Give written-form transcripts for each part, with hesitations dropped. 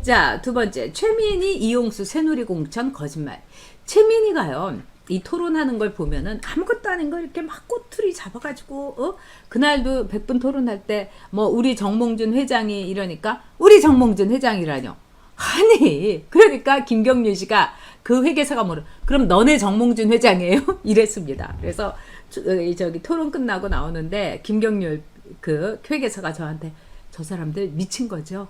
자, 두 번째, 최민희, 이용수, 새누리공천 거짓말. 최민희가요, 이 토론하는 걸 보면은 아무것도 아닌 걸 이렇게 막 꼬투리 잡아가지고, 그날도 100분 토론할 때, 뭐, 우리 정몽준 회장이 이러니까, 우리 정몽준 회장이라뇨. 아니, 그러니까 김경률 씨가 그 회계사가 뭐래, 그럼 너네 정몽준 회장이에요? 이랬습니다. 그래서, 저기 토론 끝나고 나오는데, 김경률 그 회계사가 저한테, 저 사람들 미친 거죠?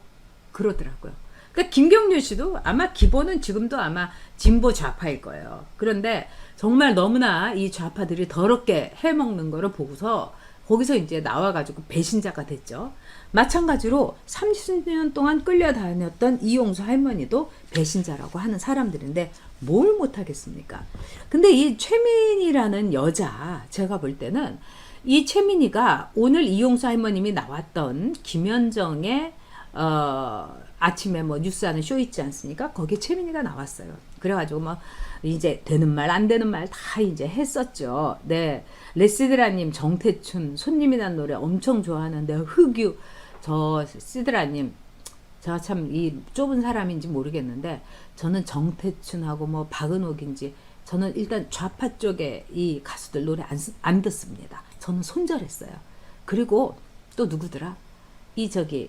그러더라고요. 그러니까 김경률 씨도 아마 기본은 지금도 아마 진보 좌파일 거예요. 그런데 정말 너무나 이 좌파들이 더럽게 해먹는 거를 보고서 거기서 이제 나와가지고 배신자가 됐죠. 마찬가지로 30년 동안 끌려다녔던 이용수 할머니도 배신자라고 하는 사람들인데 뭘 못하겠습니까? 근데 이 최민희라는 여자, 제가 볼 때는 이 최민희가 오늘 이용수 할머님이 나왔던 김현정의 아침에 뭐 뉴스하는 쇼 있지 않습니까? 거기에 최민희가 나왔어요. 그래가지고 뭐 이제 되는 말 안 되는 말 다 이제 했었죠. 네, 레시드라님 정태춘 손님이란 노래 엄청 좋아하는데 흑유 저 시드라님 제가 참 이 좁은 사람인지 모르겠는데 저는 정태춘하고 뭐 박은옥인지 저는 일단 좌파 쪽에 이 가수들 노래 안 듣습니다. 저는 손절했어요. 그리고 또 누구더라? 이 저기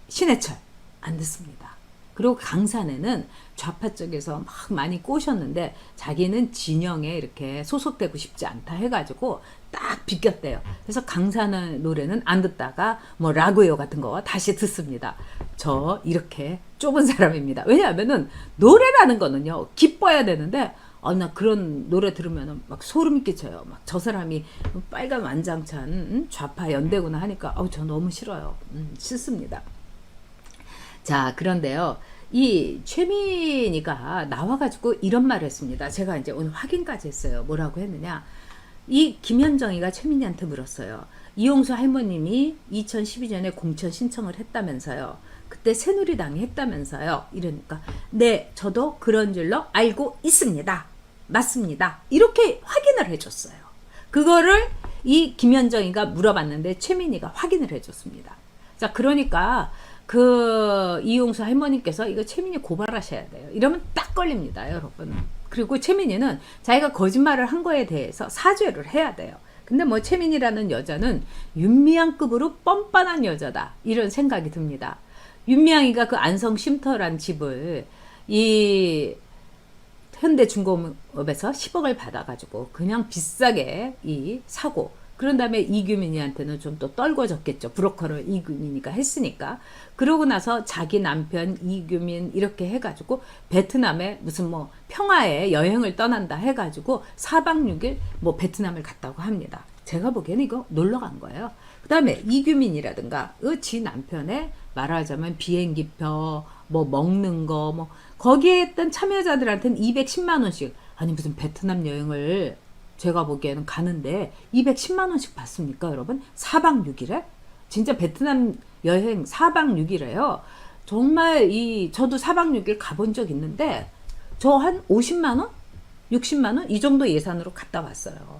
신해철 안 듣습니다. 그리고 강산에는 좌파 쪽에서 막 많이 꼬셨는데 자기는 진영에 이렇게 소속되고 싶지 않다 해가지고 딱 비꼈대요. 그래서 강산의 노래는 안 듣다가 뭐 라구요 같은 거 다시 듣습니다. 저 이렇게 좁은 사람입니다. 왜냐하면은 노래라는 거는요 기뻐야 되는데 나 그런 노래 들으면 막 소름이 끼쳐요. 막 저 사람이 빨간 완장찬 좌파 연대구나 하니까 저 너무 싫어요. 싫습니다. 자, 그런데요, 이 최민희가 나와가지고 이런 말을 했습니다. 제가 이제 오늘 확인까지 했어요. 뭐라고 했느냐. 이 김현정이가 최민희한테 물었어요. 이용수 할머님이 2012년에 공천 신청을 했다면서요. 그때 새누리당이 했다면서요. 이러니까, 네, 저도 그런 줄로 알고 있습니다. 맞습니다. 이렇게 확인을 해줬어요. 그거를 이 김현정이가 물어봤는데 최민희가 확인을 해줬습니다. 자, 그러니까, 이용수 할머니께서 이거 최민희 고발하셔야 돼요. 이러면 딱 걸립니다, 여러분. 그리고 최민희는 자기가 거짓말을 한 거에 대해서 사죄를 해야 돼요. 근데 뭐 최민희라는 여자는 윤미향급으로 뻔뻔한 여자다. 이런 생각이 듭니다. 윤미향이가 그 안성 쉼터란 집을 이 현대중공업에서 10억을 받아가지고 그냥 비싸게 사고 그런 다음에 이규민이한테는 좀 또 떨궈졌겠죠. 브로커를 이규민이가 했으니까. 그러고 나서 자기 남편 이규민 이렇게 해가지고 베트남에 무슨 뭐 평화의 여행을 떠난다 해가지고 4박 6일 뭐 베트남을 갔다고 합니다. 제가 보기에는 이거 놀러 간 거예요. 그 다음에 이규민이라든가 지 남편의 말하자면 비행기표 뭐 먹는 거 뭐 거기에 있던 참여자들한테는 210만 원씩 아니 무슨 베트남 여행을 제가 보기에는 가는데 210만 원씩 받습니까, 여러분? 4박 6일에? 진짜 베트남 여행 4박 6일에요. 정말 저도 4박 6일 가본 적 있는데 저 한 50만 원? 60만 원? 이 정도 예산으로 갔다 왔어요.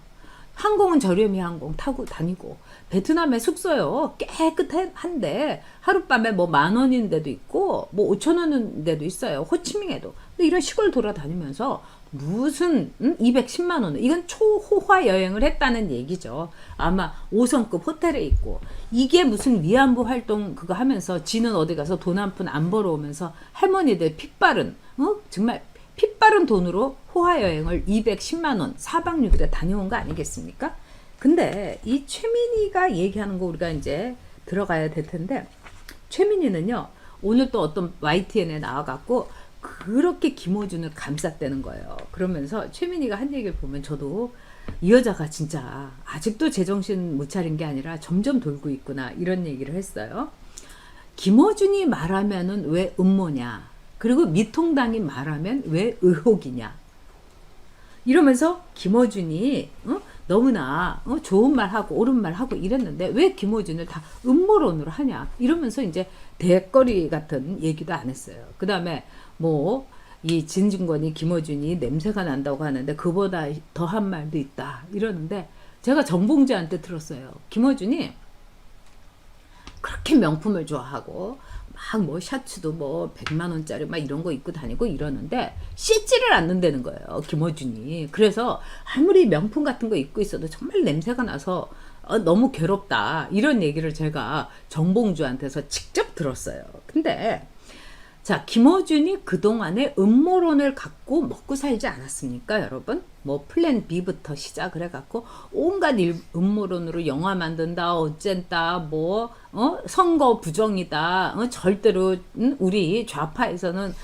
항공은 저렴이 항공 타고 다니고 베트남의 숙소요 깨끗한데 하룻밤에 뭐 10,000원인 데도 있고 뭐 5,000원인 데도 있어요. 호치민에도. 근데 이런 시골 돌아다니면서 무슨 210만 원 이건 초호화 여행을 했다는 얘기죠. 아마 5성급 호텔에 있고 이게 무슨 위안부 활동 그거 하면서 지는 어디 가서 돈 한 푼 안 벌어오면서 할머니들 핏바른 정말 핏바른 돈으로 호화 여행을 210만 원 4박 6일에 다녀온 거 아니겠습니까? 근데 이 최민희가 얘기하는 거 우리가 이제 들어가야 될 텐데 최민희는요 오늘 또 어떤 YTN에 나와갖고 그렇게 김어준을 감쌌다는 거예요. 그러면서 최민희가 한 얘기를 보면 저도 이 여자가 진짜 아직도 제정신 못 차린 게 아니라 점점 돌고 있구나 이런 얘기를 했어요. 김어준이 말하면은 왜 음모냐 그리고 미통당이 말하면 왜 의혹이냐 이러면서 김어준이 너무나 좋은 말하고 옳은 말하고 이랬는데 왜 김어준을 다 음모론으로 하냐 이러면서 이제 대거리 같은 얘기도 안 했어요. 그 다음에 뭐 이 진중권이 김어준이 냄새가 난다고 하는데 그보다 더한 말도 있다 이러는데 제가 정봉주한테 들었어요. 김어준이 그렇게 명품을 좋아하고 막 뭐 셔츠도 뭐 100만 원짜리 막 이런 거 입고 다니고 이러는데 씻지를 않는다는 거예요. 김어준이. 그래서 아무리 명품 같은 거 입고 있어도 정말 냄새가 나서 너무 괴롭다. 이런 얘기를 제가 정봉주한테서 직접 들었어요. 근데 자, 김어준이 그동안에 음모론을 갖고 먹고 살지 않았습니까, 여러분? 뭐 플랜 B부터 시작을 해갖고 온갖 음모론으로 영화 만든다, 어쨌다, 뭐 선거 부정이다, 절대로 우리 좌파에서는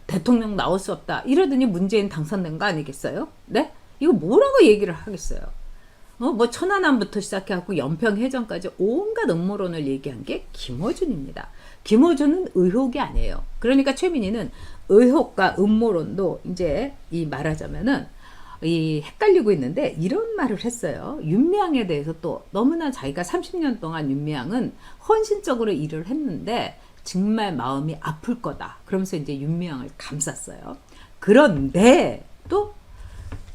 대통령 나올 수 없다 이러더니 문재인 당선된 거 아니겠어요? 네? 이거 뭐라고 얘기를 하겠어요? 뭐 천안함부터 시작해갖고 연평해전까지 온갖 음모론을 얘기한 게 김어준입니다. 김어준은 의혹이 아니에요. 그러니까 최민희는 의혹과 음모론도 이제 이 말하자면은 이 헷갈리고 있는데 이런 말을 했어요. 윤미향에 대해서 또 너무나 자기가 30년 동안 윤미향은 헌신적으로 일을 했는데 정말 마음이 아플 거다. 그러면서 이제 윤미향을 감쌌어요. 그런데 또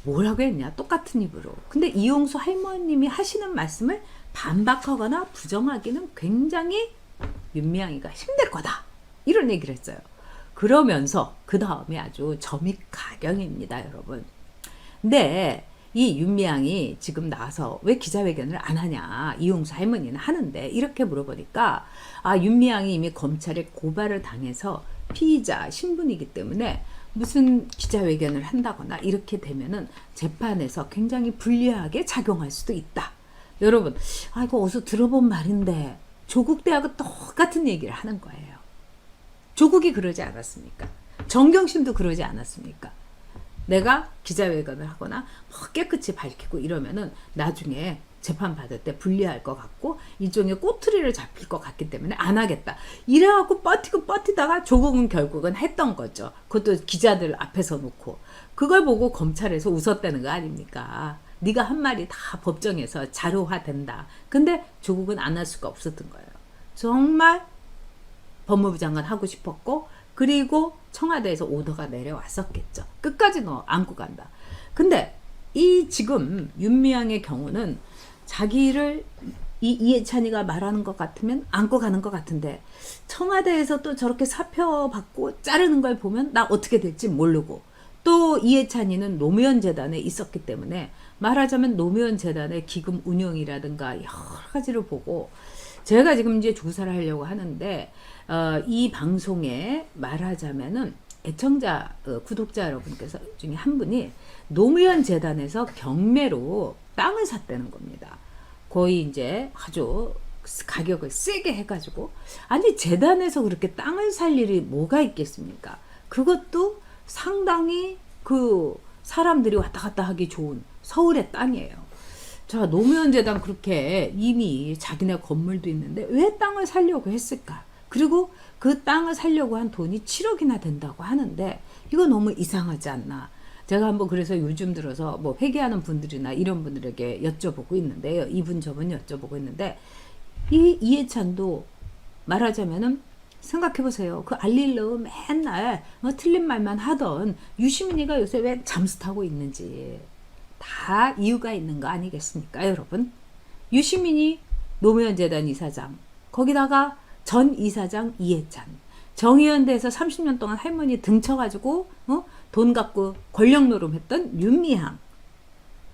뭐라고 했냐? 똑같은 입으로. 근데 이용수 할머님이 하시는 말씀을 반박하거나 부정하기는 굉장히 윤미향이가 힘들 거다. 이런 얘기를 했어요. 그러면서 그 다음에 아주 점입가경입니다, 여러분. 근데 이 윤미향이 지금 나와서 왜 기자회견을 안 하냐? 이용수 할머니는 하는데 이렇게 물어보니까 윤미향이 이미 검찰에 고발을 당해서 피의자 신분이기 때문에 무슨 기자회견을 한다거나 이렇게 되면은 재판에서 굉장히 불리하게 작용할 수도 있다. 여러분, 이거 어디서 들어본 말인데 조국 대하고 똑같은 얘기를 하는 거예요. 조국이 그러지 않았습니까? 정경심도 그러지 않았습니까? 내가 기자회견을 하거나 깨끗이 밝히고 이러면은 나중에 재판 받을 때 불리할 것 같고 일종의 꼬투리를 잡힐 것 같기 때문에 안 하겠다. 이래갖고 버티다가 조국은 결국은 했던 거죠. 그것도 기자들 앞에서 놓고. 그걸 보고 검찰에서 웃었다는 거 아닙니까? 네가 한 말이 다 법정에서 자료화된다. 근데 조국은 안 할 수가 없었던 거예요. 정말 법무부 장관 하고 싶었고 그리고 청와대에서 오더가 내려왔었겠죠. 끝까지 너 안고 간다. 근데 이 지금 윤미향의 경우는 자기를 이해찬이가 말하는 것 같으면 안고 가는 것 같은데 청와대에서 또 저렇게 사표 받고 자르는 걸 보면 나 어떻게 될지 모르고 또 이해찬이는 노무현 재단에 있었기 때문에 말하자면 노무현 재단의 기금 운영이라든가 여러 가지를 보고 제가 지금 이제 조사를 하려고 하는데 이 방송에 말하자면은 애청자 구독자 여러분께서 중에 한 분이 노무현 재단에서 경매로 땅을 샀다는 겁니다. 거의 이제 아주 가격을 세게 해가지고 아니 재단에서 그렇게 땅을 살 일이 뭐가 있겠습니까? 그것도 상당히 그 사람들이 왔다 갔다 하기 좋은 서울의 땅이에요. 자, 노무현 재단 그렇게 이미 자기네 건물도 있는데 왜 땅을 사려고 했을까? 그리고 그 땅을 사려고 한 돈이 7억이나 된다고 하는데 이거 너무 이상하지 않나? 제가 한번 그래서 요즘 들어서 뭐 회계하는 분들이나 이런 분들에게 여쭤보고 있는데요. 이분 저분 여쭤보고 있는데 이 이해찬도 말하자면은 생각해보세요. 그 알릴러 맨날 틀린 말만 하던 유시민이가 요새 왜 잠수 타고 있는지 다 이유가 있는 거 아니겠습니까, 여러분? 유시민이 노무현 재단 이사장, 거기다가 전 이사장 이해찬, 정의연대에서 30년 동안 할머니 등쳐가지고 돈 갖고 권력 노름했던 윤미향,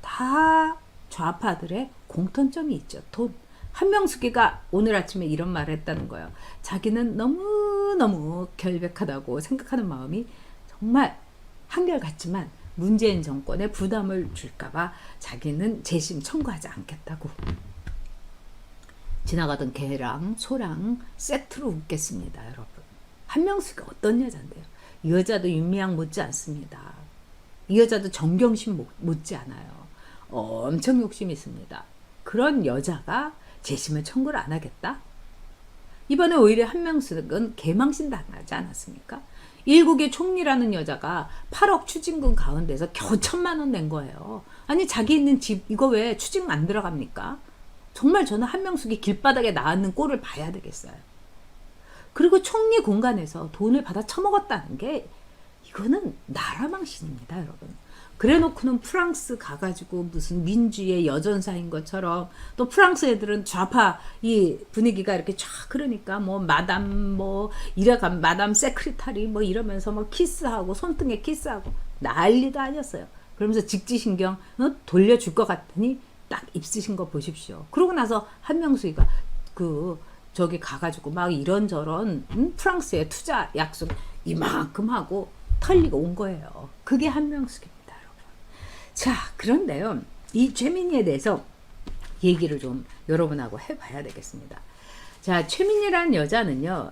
다 좌파들의 공통점이 있죠. 돈. 한명숙이가 오늘 아침에 이런 말을 했다는 거예요. 자기는 너무너무 결백하다고 생각하는 마음이 정말 한결같지만 문재인 정권에 부담을 줄까봐 자기는 재심 청구하지 않겠다고. 지나가던 개랑 소랑 세트로 웃겠습니다, 여러분. 한명숙이 어떤 여잔데요? 이 여자도 윤미향 못지 않습니다. 이 여자도 정경심 못지 않아요. 엄청 욕심이 있습니다. 그런 여자가 재심을 청구를 안 하겠다? 이번에 오히려 한명숙은 개망신 당하지 않았습니까? 일국의 총리라는 여자가 8억 추징금 가운데서 겨우 1,000만 원 낸 거예요. 아니 자기 있는 집 이거 왜 추징 안 들어갑니까? 정말 저는 한명숙이 길바닥에 나앉는 꼴을 봐야 되겠어요. 그리고 총리 공간에서 돈을 받아 처먹었다는 게 이거는 나라 망신입니다, 여러분. 그래놓고는 프랑스 가가지고 무슨 민주의 여전사인 것처럼, 또 프랑스 애들은 좌파 이 분위기가 이렇게 쫙, 그러니까 뭐 마담 뭐 이래가 마담 세크리타리 뭐 이러면서 뭐 키스하고 손등에 키스하고 난리도 아니었어요. 그러면서 직지신경 돌려줄 것 같으니 딱 입쓰신 거 보십시오. 그러고 나서 한명숙이가 저기 가가지고 막 이런저런 프랑스에 투자 약속 이만큼 하고 털리고 온 거예요. 그게 한명숙입니다, 여러분. 자, 그런데요, 이 최민희에 대해서 얘기를 좀 여러분하고 해봐야 되겠습니다. 자, 최민희라는 여자는요,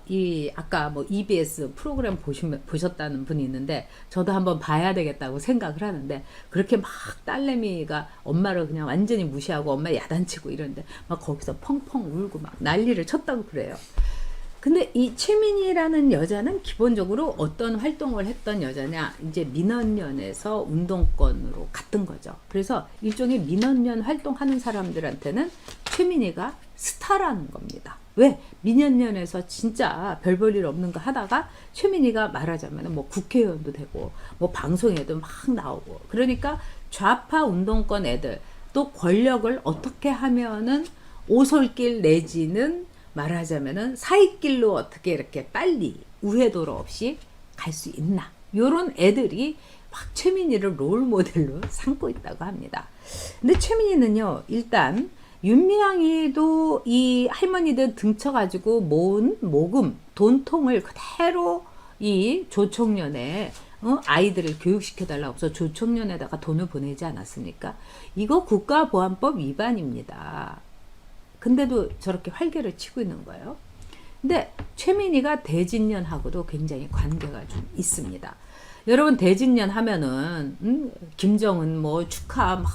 아까 뭐 EBS 프로그램 보셨다는 분이 있는데, 저도 한번 봐야 되겠다고 생각을 하는데, 그렇게 막 딸내미가 엄마를 그냥 완전히 무시하고 엄마 야단치고 이러는데, 막 거기서 펑펑 울고 막 난리를 쳤다고 그래요. 근데 이 최민희라는 여자는 기본적으로 어떤 활동을 했던 여자냐, 이제 민원연에서 운동권으로 갔던 거죠. 그래서 일종의 민원연 활동하는 사람들한테는 최민희가 스타라는 겁니다. 왜? 민원연에서 진짜 별 볼 일 없는 거 하다가 최민희가 말하자면 뭐 국회의원도 되고 뭐 방송에도 막 나오고, 그러니까 좌파 운동권 애들, 또 권력을 어떻게 하면은 오솔길 내지는 말하자면은 사이길로 어떻게 이렇게 빨리 우회도로 없이 갈 수 있나, 요런 애들이 막 최민희를 롤 모델로 삼고 있다고 합니다. 근데 최민희는요, 일단 윤미향이도 이 할머니들 등쳐가지고 모은 모금 돈통을 그대로 이 조총련에 아이들을 교육시켜달라고 해서 조총련에다가 돈을 보내지 않았습니까? 이거 국가보안법 위반입니다. 근데도 저렇게 활개를 치고 있는 거예요. 근데 최민희가 대진년하고도 굉장히 관계가 좀 있습니다. 여러분, 대진년 하면은 김정은 뭐 축하 막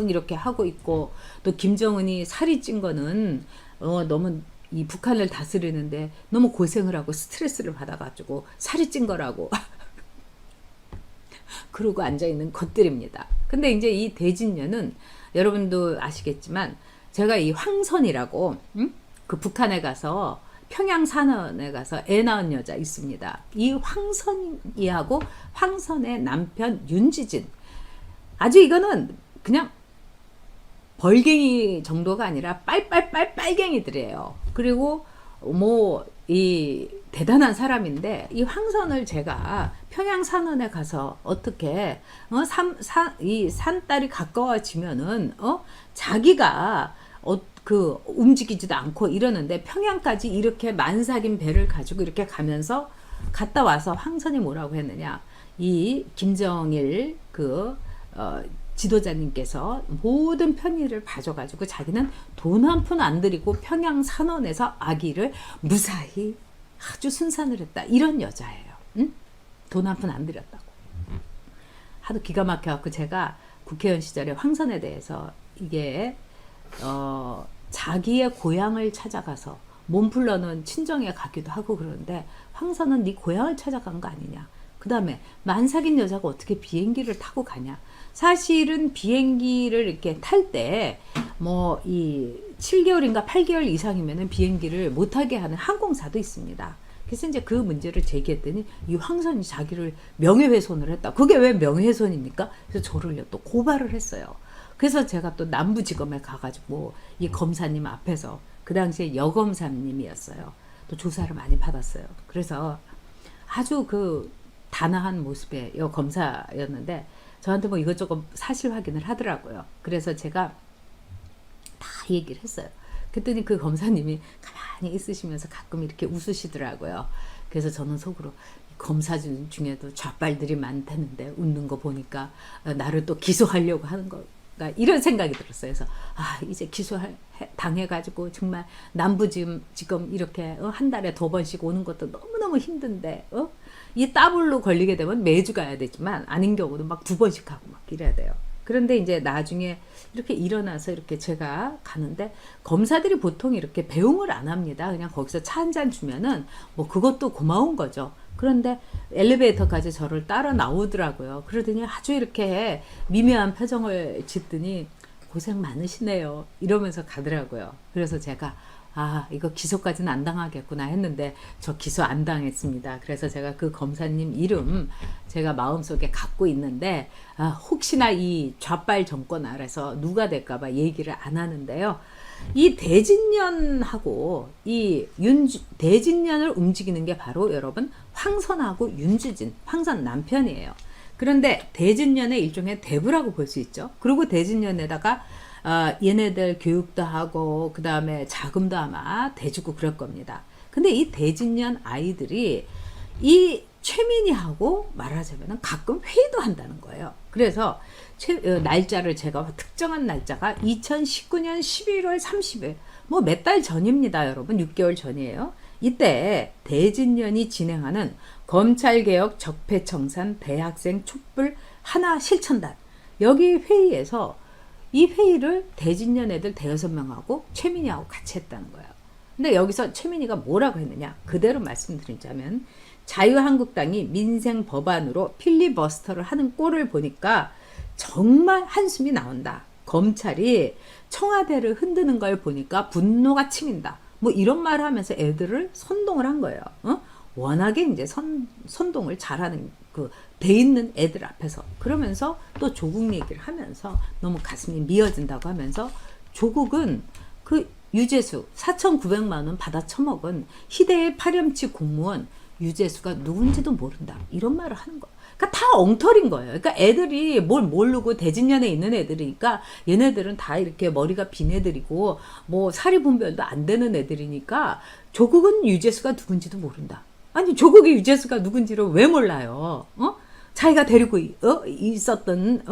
이렇게 하고 있고, 또 김정은이 살이 찐 거는 너무 이 북한을 다스리는데 너무 고생을 하고 스트레스를 받아가지고 살이 찐 거라고 그러고 앉아있는 것들입니다. 근데 이제 이 대진년은 여러분도 아시겠지만, 제가 이 황선이라고 그 북한에 가서 평양 산원에 가서 애 낳은 여자 있습니다. 이 황선이하고 황선의 남편 윤지진, 아주 이거는 그냥 벌갱이 정도가 아니라 빨갱이들이에요. 그리고 뭐 이 대단한 사람인데, 이 황선을 제가 평양 산원에 가서 어떻게 이 산딸이 가까워지면은 자기가 움직이지도 않고 이러는데, 평양까지 이렇게 만삭인 배를 가지고 이렇게 가면서 갔다 와서 황선이 뭐라고 했느냐, 이 김정일 지도자님께서 모든 편의를 봐줘가지고 자기는 돈 한 푼 안 들이고 평양 산원에서 아기를 무사히 아주 순산을 했다, 이런 여자예요. 응? 돈 한 푼 안 들였다고. 하도 기가 막혀갖고 제가 국회의원 시절에 황선에 대해서 이게 자기의 고향을 찾아가서 몸풀러는 친정에 가기도 하고 그러는데, 황선은 네 고향을 찾아간 거 아니냐, 그 다음에 만삭인 여자가 어떻게 비행기를 타고 가냐. 사실은 비행기를 이렇게 탈 때 뭐 이 7개월인가 8개월 이상이면은 비행기를 못 타게 하는 항공사도 있습니다. 그래서 이제 그 문제를 제기했더니 이 황선이 자기를 명예훼손을 했다. 그게 왜 명예훼손입니까? 그래서 저를요 또 고발을 했어요. 그래서 제가 또 남부지검에 가가지고 이 검사님 앞에서, 그 당시에 여검사님이었어요, 또 조사를 많이 받았어요. 그래서 아주 단아한 모습의 여검사였는데 저한테 뭐 이것저것 사실 확인을 하더라고요. 그래서 제가 다 얘기를 했어요. 그랬더니 그 검사님이 가만히 있으시면서 가끔 이렇게 웃으시더라고요. 그래서 저는 속으로, 검사 중에도 좌빨들이 많다는데 웃는 거 보니까 나를 또 기소하려고 하는 거, 이런 생각이 들었어요. 그래서 이제 당해가지고 정말 남부지검 이렇게 한 달에 2번씩 오는 것도 너무너무 힘든데 이 따블로 걸리게 되면 매주 가야 되지만, 아닌 경우도 막 2번씩 가고 막 이래야 돼요. 그런데 이제 나중에 이렇게 일어나서 이렇게 제가 가는데, 검사들이 보통 이렇게 배웅을 안 합니다. 그냥 거기서 차 한 잔 주면은 뭐 그것도 고마운 거죠. 그런데 엘리베이터까지 저를 따라 나오더라고요. 그러더니 아주 이렇게 미묘한 표정을 짓더니 고생 많으시네요, 이러면서 가더라고요. 그래서 제가 아, 이거 기소까지는 안 당하겠구나 했는데 저 기소 안 당했습니다. 그래서 제가 그 검사님 이름 제가 마음속에 갖고 있는데 혹시나 이 좌빨 정권 아래서 누가 될까봐 얘기를 안 하는데요. 이 대진년하고 대진년을 움직이는 게 바로 여러분 황선하고 윤주진, 황선 남편이에요. 그런데 대진년의 일종의 대부라고 볼 수 있죠. 그리고 대진년에다가 얘네들 교육도 하고 그 다음에 자금도 아마 대주고 그럴 겁니다. 근데 이 대진년 아이들이 이 최민희하고 말하자면 가끔 회의도 한다는 거예요. 그래서 날짜를 제가 특정한 날짜가 2019년 11월 30일 뭐 몇 달 전입니다. 여러분 6개월 전이에요. 이때 대진년이 진행하는 검찰개혁 적폐청산 대학생 촛불 하나 실천단 여기 회의에서 이 회의를 대진년 애들 대여섯 명하고 최민희하고 같이 했다는 거예요. 근데 여기서 최민희가 뭐라고 했느냐 그대로 말씀드리자면 자유한국당이 민생 법안으로 필리버스터를 하는 꼴을 보니까 정말 한숨이 나온다. 검찰이 청와대를 흔드는 걸 보니까 분노가 치민다. 뭐 이런 말을 하면서 애들을 선동을 한 거예요. 워낙에 이제 선동을 잘하는 돼 있는 애들 앞에서 그러면서 또 조국 얘기를 하면서 너무 가슴이 미어진다고 하면서 조국은 그 유재수 4,900만 원 받아 처먹은 희대의 파렴치 공무원 유재수가 누군지도 모른다 이런 말을 하는 거야. 그러니까 다 엉터리인 거예요. 그러니까 애들이 뭘 모르고 대진년에 있는 애들이니까 얘네들은 다 이렇게 머리가 빈 애들이고 뭐 사리분별도 안 되는 애들이니까 조국은 유재수가 누군지도 모른다. 아니 조국이 유재수가 누군지를 왜 몰라요? 자기가 데리고 있었던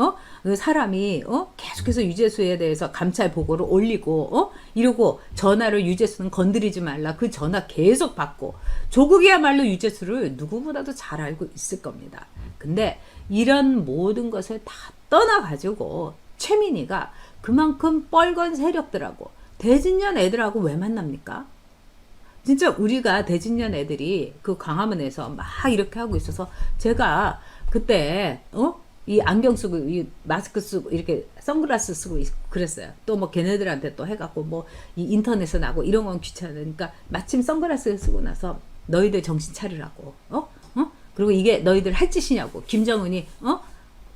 그 사람이 계속해서 유재수에 대해서 감찰 보고를 올리고 이러고 전화를 유재수는 건드리지 말라 그 전화 계속 받고 조국이야말로 유재수를 누구보다도 잘 알고 있을 겁니다. 근데 이런 모든 것을 다 떠나가지고 최민희가 그만큼 뻘건 세력들하고 대진년 애들하고 왜 만납니까? 진짜 우리가 대진년 애들이 그 광화문에서 막 이렇게 하고 있어서 제가 그때 이 안경 쓰고 이 마스크 쓰고 이렇게 선글라스 쓰고 그랬어요. 또 뭐 걔네들한테 또 해갖고 뭐 이 인터넷에 나고 이런 건 귀찮으니까 마침 선글라스 쓰고 나서 너희들 정신 차리라고 그리고 이게 너희들 할 짓이냐고 김정은이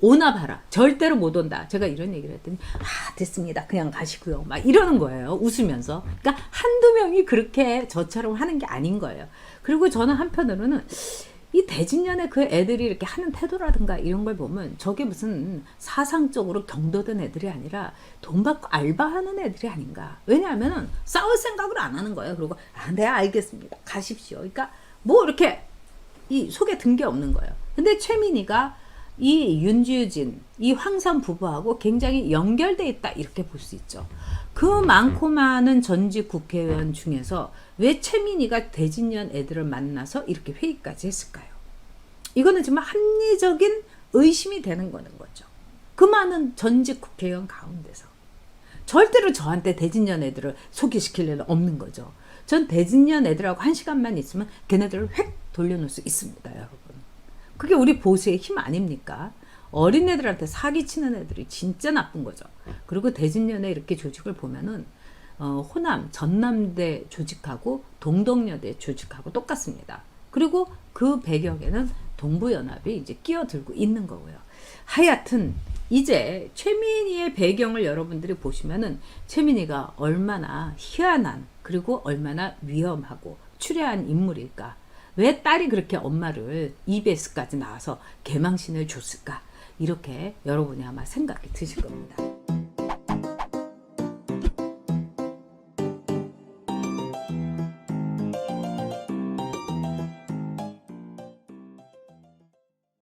오나 봐라 절대로 못 온다 제가 이런 얘기를 했더니 됐습니다 그냥 가시고요 막 이러는 거예요 웃으면서. 그러니까 한두 명이 그렇게 저처럼 하는 게 아닌 거예요. 그리고 저는 한편으로는 이 대진년에 그 애들이 이렇게 하는 태도라든가 이런 걸 보면 저게 무슨 사상적으로 경도된 애들이 아니라 돈 받고 알바하는 애들이 아닌가. 왜냐하면 싸울 생각을 안 하는 거예요. 그리고 네 알겠습니다 가십시오. 그러니까 뭐 이렇게 이 속에 든 게 없는 거예요. 근데 최민희가 이 윤주진, 이 황선 부부하고 굉장히 연결돼 있다 이렇게 볼 수 있죠. 그 많고 많은 전직 국회의원 중에서 왜 최민희가 대진년 애들을 만나서 이렇게 회의까지 했을까요? 이거는 정말 합리적인 의심이 되는 거는 거죠. 그 많은 전직 국회의원 가운데서 절대로 저한테 대진년 애들을 소개시킬 일은 없는 거죠. 전 대진년 애들하고 1시간만 있으면 걔네들을 획 돌려놓을 수 있습니다, 여러분. 그게 우리 보수의 힘 아닙니까? 어린애들한테 사기치는 애들이 진짜 나쁜 거죠. 그리고 대진년에 이렇게 조직을 보면은 호남, 전남대 조직하고 동덕여대 조직하고 똑같습니다. 그리고 그 배경에는 동부연합이 이제 끼어들고 있는 거고요. 하여튼 이제 최민희의 배경을 여러분들이 보시면은 최민희가 얼마나 희한한 그리고 얼마나 위험하고 추레한 인물일까. 왜 딸이 그렇게 엄마를 EBS까지 나와서 개망신을 줬을까? 이렇게 여러분이 아마 생각이 드실 겁니다.